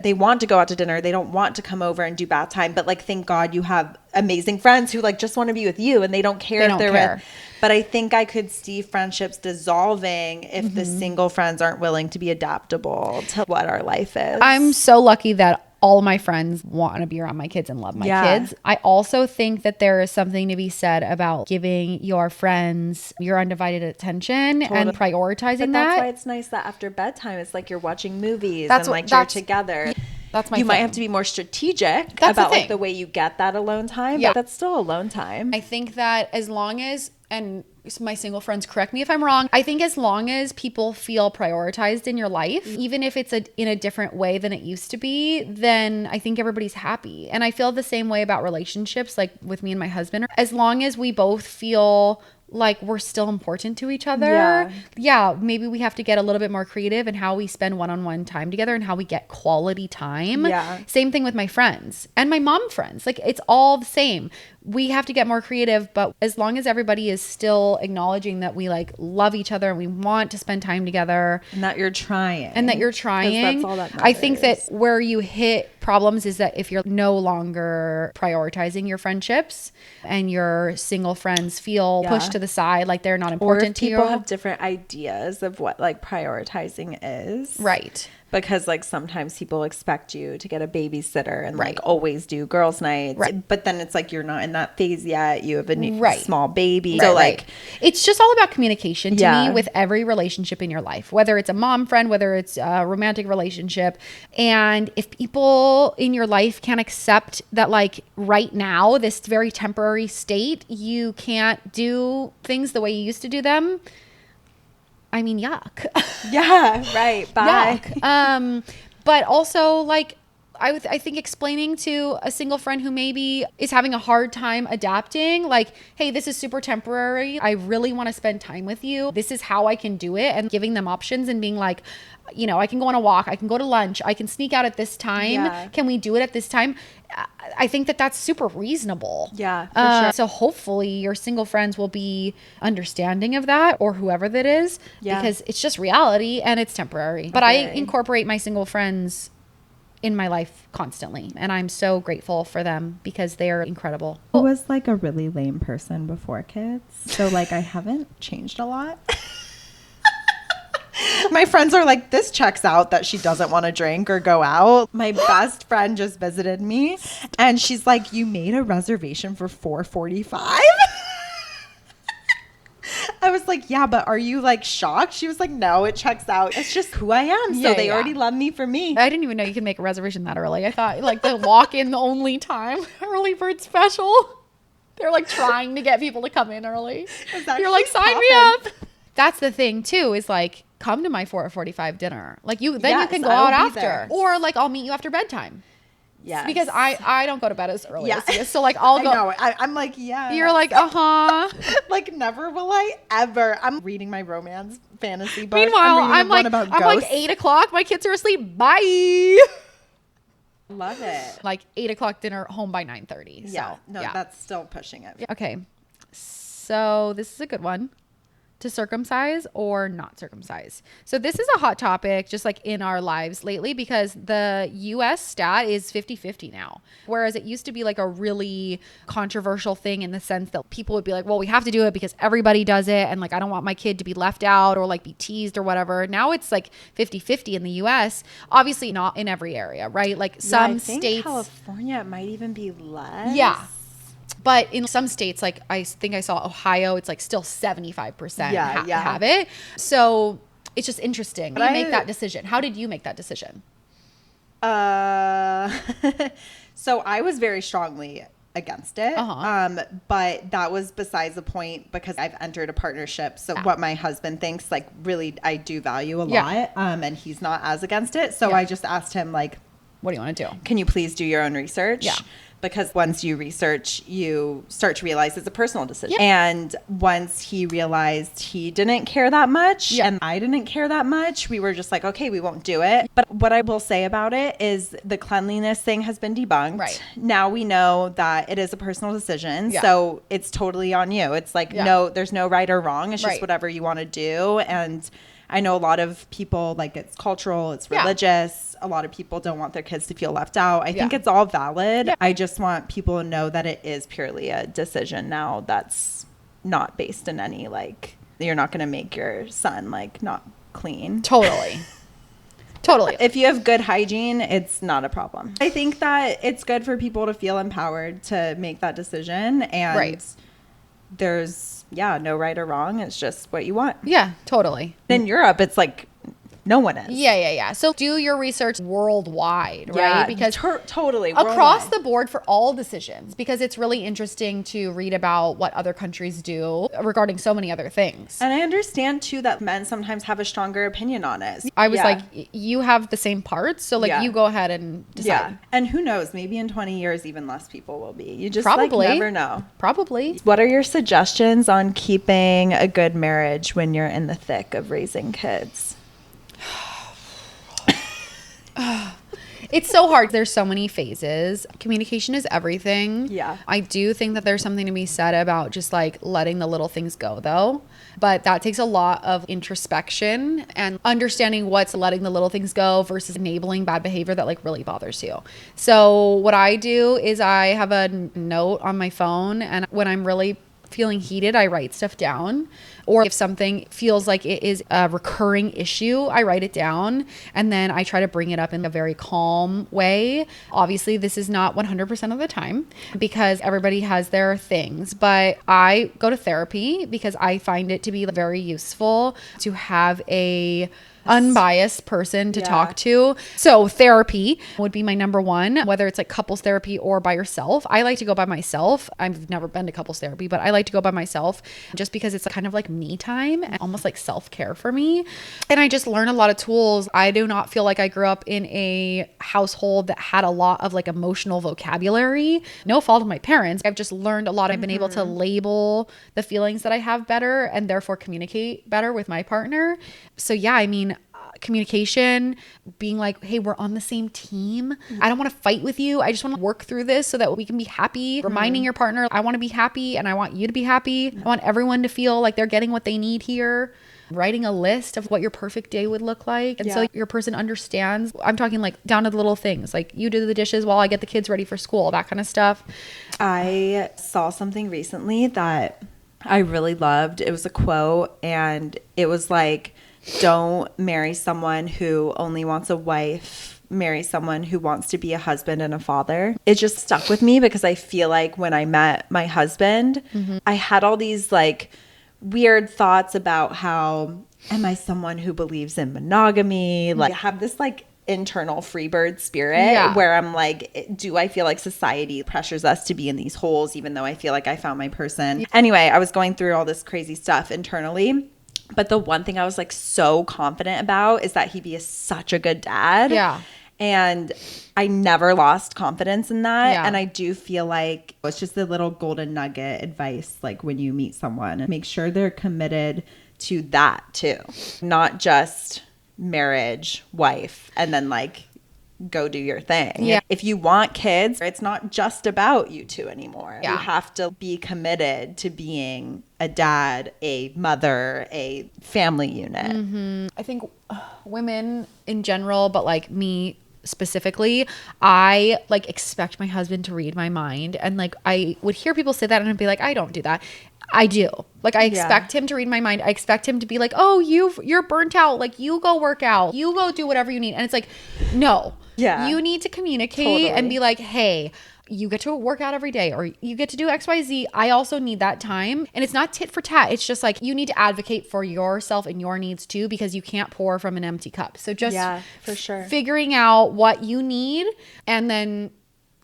they want to go out to dinner. They don't want to come over and do bath time. But like, thank God you have amazing friends who like just want to be with you, and they don't care if they're with. But I think I could see friendships dissolving if the single friends aren't willing to be adaptable to what our life is. I'm so lucky that all my friends want to be around my kids and love my kids. I also think that there is something to be said about giving your friends your undivided attention and prioritizing But that. that's why it's nice that after bedtime, it's like you're watching movies That's and what- like you're that's- together. That's my You might thing. have to be more strategic That's the about like thing. the way you get that alone time. Yeah. But that's still alone time. I think that as long as, and my single friends correct me if I'm wrong, I think as long as people feel prioritized in your life, even if it's in a different way than it used to be, then I think everybody's happy. And I feel the same way about relationships, like with me and my husband. As long as we both feel like we're still important to each other, maybe we have to get a little bit more creative in how we spend one-on-one time together and how we get quality time. Same thing with my friends and my mom friends. Like, it's all the same. We have to get more creative, but as long as everybody is still acknowledging that we like love each other and we want to spend time together, And that you're trying. that's all that I think that matters. where you hit problems is that if you're no longer prioritizing your friendships and your single friends feel pushed to the side, like they're not or if important to you. people have different ideas of what like prioritizing is. Right. Because like sometimes people expect you to get a babysitter and Right. like always do girls' nights. Right. But then it's like you're not in that phase yet. You have a Right. small baby. Right, So like right. It's just all about communication to Yeah. me with every relationship in your life, whether it's a mom friend, whether it's a romantic relationship. And if people in your life can't accept that, like right now, this very temporary state, you can't do things the way you used to do them. I mean, yuck. yeah, right. Bye. Yuck. But also like I think explaining to a single friend who maybe is having a hard time adapting, like, hey, this is super temporary. I really want to spend time with you. This is how I can do it. And giving them options and being like, you know, I can go on a walk. I can go to lunch. I can sneak out at this time. Yeah. Can we do it at this time? I think that that's super reasonable. Yeah, for sure. So hopefully your single friends will be understanding of that, or whoever that is, Yeah. because it's just reality and it's temporary. But I Very. incorporate my single friends in my life constantly, and I'm so grateful for them because they are incredible. I was like a really lame person before kids. So like I haven't changed a lot. My friends are like, this checks out that she doesn't want to drink or go out. My best friend just visited me and she's like, you made a reservation for 4:45? I was like, yeah, but are you like shocked? She was like, no, it checks out. It's just who I am. So Yeah, they yeah. already love me for me. I didn't even know you could make a reservation that early. I thought like the walk-in the only time, early bird special. They're like trying to get people to come in early. It's You're like, actually sign me up. poppin'. That's the thing too, is like, come to my 4:45 dinner. Like you Yes, can go I'll out be after, there. or like I'll meet you after bedtime. Yes. Because I don't go to bed as early Yeah. as you. So like I'll go. I know. I'm like, yeah. You're like, like never will I ever. I'm reading my romance fantasy book. Meanwhile, reading I'm one like about I'm like ghosts. 8:00. My kids are asleep. Bye. Love it. Like 8:00 dinner, home by 9:30. Yeah. So, No, yeah. that's still pushing it. Okay. So this is a good one. To circumcise or not circumcise. So this is a hot topic just like in our lives lately because the US stat is 50-50 now. Whereas it used to be like a really controversial thing in the sense that people would be like, well, we have to do it because everybody does it. And like, I don't want my kid to be left out or like be teased or whatever. Now it's like 50-50 in the US. Obviously not in every area, right? Like some I think states. California, it might even be less. Yeah. But in some states, like I think I saw Ohio, it's like still 75% Yeah. have it. So it's just interesting. How do you make I- that decision? How did you make that decision? So I was very strongly against it. Uh-huh. But that was besides the point because I've entered a partnership. So Yeah. what my husband thinks, like really I do value a Yeah. lot. And he's not as against it. So Yeah. I just asked him like, What do you want to do? can you please do your own research? Yeah. Because once you research, you start to realize it's a personal decision. Yeah. And once he realized he didn't care that much Yeah. and I didn't care that much, we were just like, okay, we won't do it. But what I will say about it is the cleanliness thing has been debunked. Right. Now we know that it is a personal decision. Yeah. So it's totally on you. It's like, Yeah. no, there's no right or wrong. It's just Right. whatever you want to do. And I know a lot of people like it's cultural, it's Yeah. religious. A lot of people don't want their kids to feel left out. I think Yeah. it's all valid. Yeah. I just want people to know that it is purely a decision now that's not based in any like you're not going to make your son like not clean. Totally. Totally. If you have good hygiene, it's not a problem. I think that it's good for people to feel empowered to make that decision and Right. there's no right or wrong. It's just what you want. Yeah, totally. In Europe, it's like no one is. Yeah. So do your research worldwide, right? Because totally across worldwide. the board for all decisions, because it's really interesting to read about what other countries do regarding so many other things. And I understand too that men sometimes have a stronger opinion on it. I was Yeah. like, you have the same parts, so like Yeah. you go ahead and decide. Yeah. And who knows, maybe in 20 years even less people will be. You just Probably. like never know. Probably. What are your suggestions on keeping a good marriage when you're in the thick of raising kids? It's so hard. There's so many phases. Communication is everything. Yeah. I do think that there's something to be said about just like letting the little things go though. But that takes a lot of introspection and understanding what's letting the little things go versus enabling bad behavior that like really bothers you. So what I do is I have a note on my phone, and when I'm really feeling heated, I write stuff down. Or if something feels like it is a recurring issue, I write it down and then I try to bring it up in a very calm way. Obviously, this is not 100% of the time because everybody has their things, but I go to therapy because I find it to be very useful to have a unbiased person to talk to. So therapy would be my number one, whether it's like couples therapy or by yourself. I like to go by myself. I've never been to couples therapy, but I like to go by myself just because it's kind of like me time and almost like self-care for me. And I just learn a lot of tools. I do not feel like I grew up in a household that had a lot of like emotional vocabulary. No fault of my parents. I've just learned a lot. I've been able to label the feelings that I have better and therefore communicate better with my partner. So yeah, I mean, communication, being like, hey, we're on the same team. I don't want to fight with you. I just want to work through this so that we can be happy. Reminding your partner, I want to be happy and I want you to be happy. I want everyone to feel like they're getting what they need here. Writing a list of what your perfect day would look like. And so your person understands. I'm talking like down to the little things, like you do the dishes while I get the kids ready for school, that kind of stuff. I saw something recently that I really loved. It was a quote and it was like, don't marry someone who only wants a wife. Marry someone who wants to be a husband and a father. It just stuck with me because I feel like when I met my husband, I had all these like weird thoughts about how, am I someone who believes in monogamy? Like I have this like internal freebird spirit where I'm like, do I feel like society pressures us to be in these holes even though I feel like I found my person? Anyway, I was going through all this crazy stuff internally. But the one thing I was like so confident about is that he'd be such a good dad. Yeah. And I never lost confidence in that. Yeah. And I do feel like it's just a little golden nugget advice. Like when you meet someone, make sure they're committed to that too. Not just marriage, wife, and then like go do your thing. Yeah. If you want kids, it's not just about you two anymore. Yeah. You have to be committed to being a dad, a mother, a family unit. I think women in general, but like me specifically, I like expect my husband to read my mind. And like I would hear people say that and I'd be like, I don't do that. I do. Like I expect him to read my mind. I expect him to be like, oh, you're burnt out. Like you go work out. You go do whatever you need. And it's like, no. Yeah. You need to communicate and be like, hey, you get to work out every day or you get to do XYZ. I also need that time. And it's not tit for tat. It's just like you need to advocate for yourself and your needs too, because you can't pour from an empty cup. So just for sure. figuring out what you need and then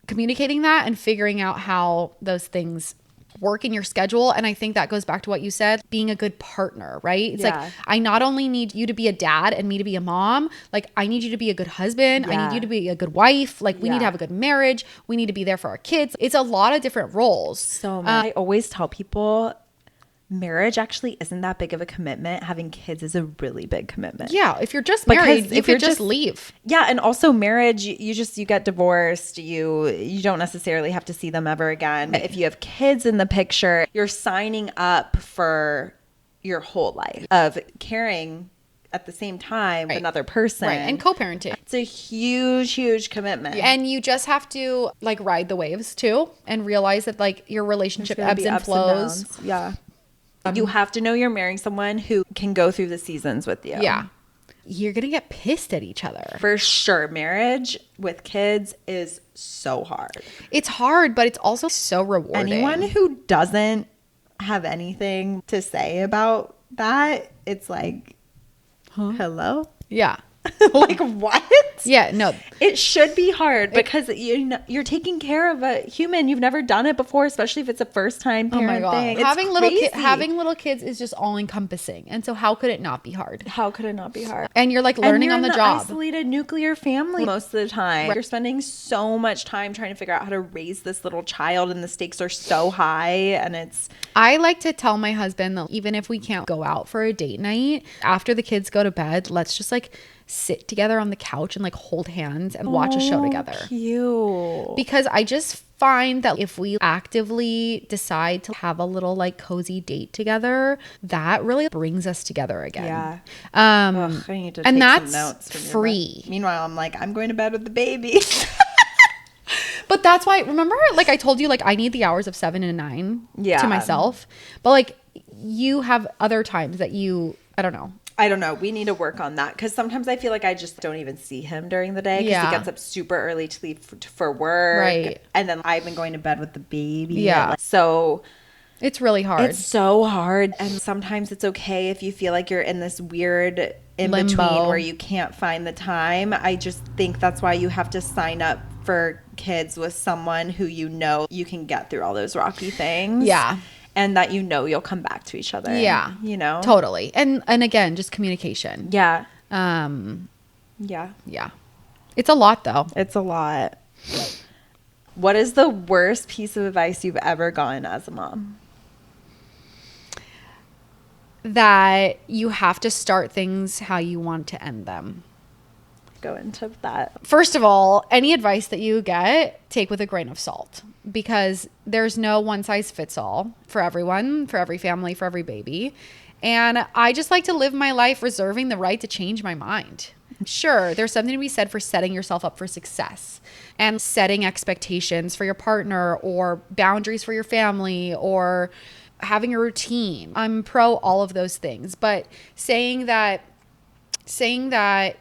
communicating that and figuring out how those things work in your schedule. And I think that goes back to what you said, being a good partner, right? It's like, I not only need you to be a dad and me to be a mom, like I need you to be a good husband. I need you to be a good wife. Like we need to have a good marriage. We need to be there for our kids. It's a lot of different roles. So I always tell people marriage actually isn't that big of a commitment. Having kids is a really big commitment. Yeah. If you're just married, you could just leave. Yeah. And also marriage, you get divorced. You don't necessarily have to see them ever again. But if you have kids in the picture, you're signing up for your whole life of caring at the same time with another person. Right. And co-parenting. It's a huge, huge commitment. And you just have to like ride the waves too and realize that like your relationship ebbs and flows. Yeah. You have to know you're marrying someone who can go through the seasons with you. Yeah. You're going to get pissed at each other. For sure. Marriage with kids is so hard. It's hard, but it's also so rewarding. Anyone who doesn't have anything to say about that, it's like, hello? Yeah. Like what? Yeah, no. It should be hard because you're taking care of a human. You've never done it before, especially if it's a first time parent thing. Having little kids is just all encompassing. And so how could it not be hard? How could it not be hard? And you're like learning on the job. Isolated nuclear family most of the time. You're spending so much time trying to figure out how to raise this little child and the stakes are so high and it's I like to tell my husband that even if we can't go out for a date night, after the kids go to bed, let's just like sit together on the couch and like hold hands and watch a show together. Cute. Because I just find that if we actively decide to have a little like cozy date together, that really brings us together again. Yeah. I need to and take that's some notes from free. Meanwhile, I'm like, I'm going to bed with the baby. But that's why, remember, like I told you, like I need the hours of 7 and 9 Yeah. to myself. But like you have other times that I don't know. I don't know. We need to work on that because sometimes I feel like I just don't even see him during the day because Yeah. he gets up super early to leave for work. Right. And then I've been going to bed with the baby. Yeah. So It's really hard. it's so hard. And sometimes it's okay if you feel like you're in this weird in between Limbo. where you can't find the time. I just think that's why you have to sign up for kids with someone who you know you can get through all those rocky things. Yeah. And that you know you'll come back to each other. Yeah. You know? Totally. And again, just communication. Yeah. Yeah. Yeah. It's a lot though. It's a lot. What is the worst piece of advice you've ever gotten as a mom? That you have to start things how you want to end them. Go into that. First of all, any advice that you get, take with a grain of salt because there's no one size fits all for everyone, for every family, for every baby. And I just like to live my life reserving the right to change my mind. Sure, there's something to be said for setting yourself up for success and setting expectations for your partner or boundaries for your family or having a routine. I'm pro all of those things, but saying that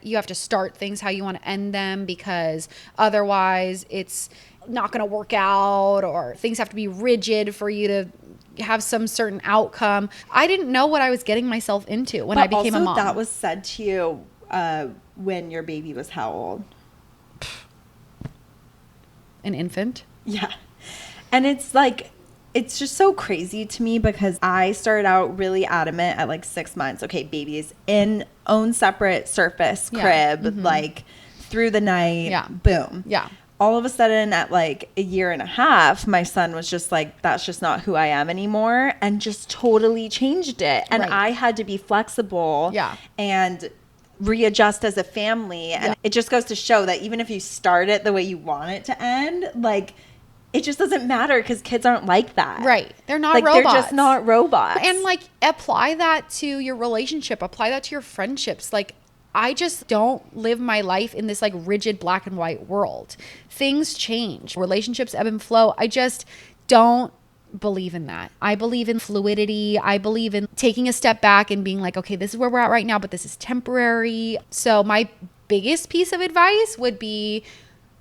you have to start things how you want to end them because otherwise it's not going to work out or things have to be rigid for you to have some certain outcome. I didn't know what I was getting myself into when I became a mom. That was said to you when your baby was how old? An infant. Yeah. And it's like, it's just so crazy to me because I started out really adamant at like 6 months. Okay, baby is in own separate surface crib, like through the night. Yeah. Boom. Yeah. All of a sudden at like a year and a half, my son was just like, that's just not who I am anymore. And just totally changed it. And Right. I had to be flexible. Yeah. And readjust as a family. And it just goes to show that even if you start it the way you want it to end, like it just doesn't matter because kids aren't like that. Right. They're not like robots. they're just not robots. And like apply that to your relationship, apply that to your friendships. Like I just don't live my life in this like rigid black and white world. Things change. Relationships ebb and flow. I just don't believe in that. I believe in fluidity. I believe in taking a step back and being like, okay, this is where we're at right now, but this is temporary. So my biggest piece of advice would be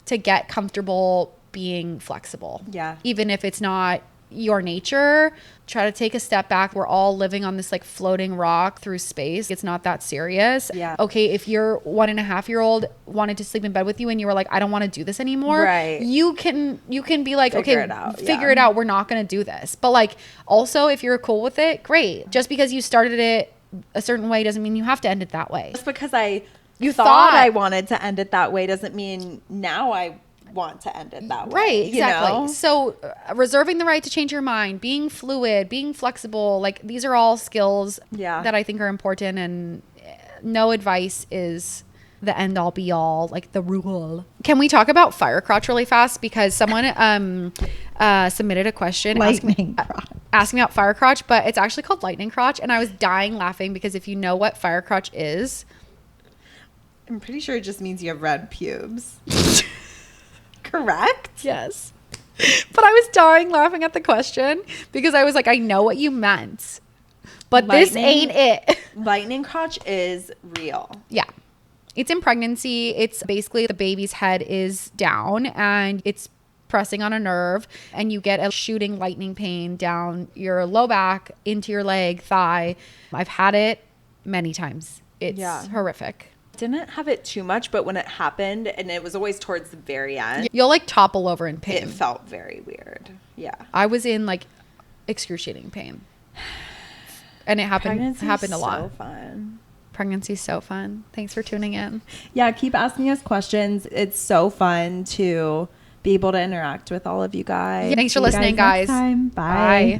to get comfortable being flexible. Yeah. Even if it's not your nature, try to take a step back. We're all living on this like floating rock through space. It's not that serious. Yeah. Okay, if your 1.5-year-old wanted to sleep in bed with you and you were like, I don't want to do this anymore. Right. You can be like, Figure okay, it out. figure Yeah. it out. We're not going to do this. But like also if you're cool with it, great. Just because you started it a certain way doesn't mean you have to end it that way. just because I You thought thought- I wanted to end it that way doesn't mean now I want to end it that way. Right, exactly. You know? So reserving the right to change your mind, being fluid, being flexible, like these are all skills that I think are important, and no advice is the end all be all, like the rule. Can we talk about fire crotch really fast? Because someone submitted a question Lightning asking about fire crotch, but it's actually called lightning crotch. And I was dying laughing because if you know what fire crotch is, I'm pretty sure it just means you have red pubes. Correct? yes. But I was dying laughing at the question because I was like, I know what you meant, but this ain't it. Lightning crotch is real. Yeah. It's in pregnancy. It's basically the baby's head is down and it's pressing on a nerve and you get a shooting lightning pain down your low back, into your leg, thigh. I've had it many times. It's horrific. Didn't have it too much, but when it happened, and it was always towards the very end, You'll like topple over in pain. it felt very weird. Yeah. I was in like excruciating pain. And it happened a lot. So fun. Pregnancy's so fun. Thanks for tuning in. Yeah, keep asking us questions. It's so fun to be able to interact with all of you guys. Thanks for See you listening, next guys. time. Bye. Bye.